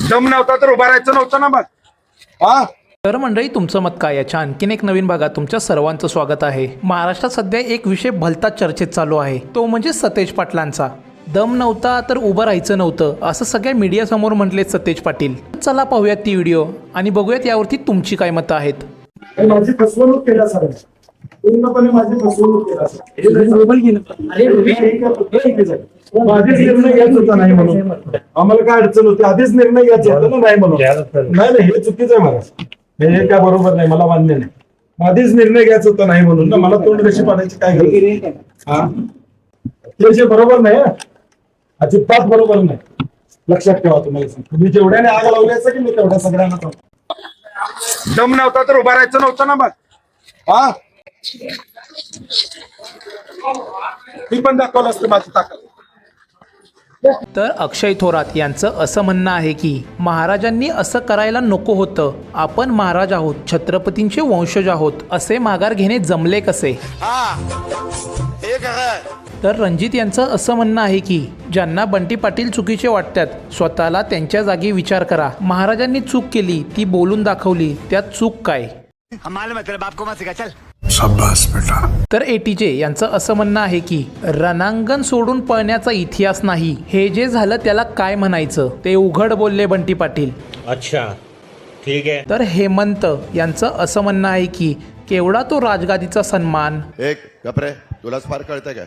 दम नव्हता तर उभा राहायचं नव्हतं ना मग. हा तर मंडळी, तुमचं मत काय याच्या आणखीन एक नवीन भागात तुमच्या सर्वांचं स्वागत आहे. महाराष्ट्रात सध्या एक विषय भलता चर्चेत चालू आहे, तो म्हणजे सतेज पाटलांचा. दम नव्हता तर उभं राहायचं नव्हतं असं सगळ्या मीडियासमोर म्हटले सतेज पाटील. चला पाहूयात ती व्हिडिओ आणि बघूयात यावरती तुमची काय मतं आहेत. माझी फसवणूक केल्या सर, पूर्णपणे माझी फसवणूक केला सर. आधीच निर्णय घ्यायचा होता नाही म्हणून. आम्हाला काय अडचण होती, आधीच निर्णय घ्यायचा होता ना नाही म्हणून. नाही हे चुकीचं आहे मला, हे काय बरोबर नाही, मला मान्य नाही. आधीच निर्णय घ्यायचा होता नाही म्हणून ना, मला तोंड कशी पाडायची काय गरज. हा ते जे बरोबर नाही, अजिबात बरोबर नाही. लक्षात ठेवा, तुम्ही जेवढ्याने आग लावल्याचं की मी तेवढ्या सगळ्यांना दम नव्हता तर उभा राहायचं नव्हतं ना मग. हा मी पण दाखवलं असतं माझी ताकद. तर अक्षय थोरात यांचं असं म्हणणं आहे की महाराजांनी असं करायला नको होतं. आपण महाराज आहोत, छत्रपतींचे वंशज आहोत, असे माघार घेणे जमले कसे. तर रणजित यांचं असं म्हणणं आहे की ज्यांना बंटी पाटील चुकीचे वाटतात, स्वतःला त्यांच्या जागी विचार करा. महाराजांनी चूक केली, ती बोलून दाखवली, त्यात चूक काय. तर एटीजे यांचं असं म्हणणं आहे की रणांगण सोडून पळण्याचा इतिहास नाही, हे जे झालं त्याला काय म्हणायचं ते उघड बोलले बंटी पाटील. अच्छा ठीक आहे. तर हेमंत यांचं असं म्हणणं आहे की केवढा तो राजगादीचा सन्मान. एक गपरे, तुलाच फार कळतंय काय.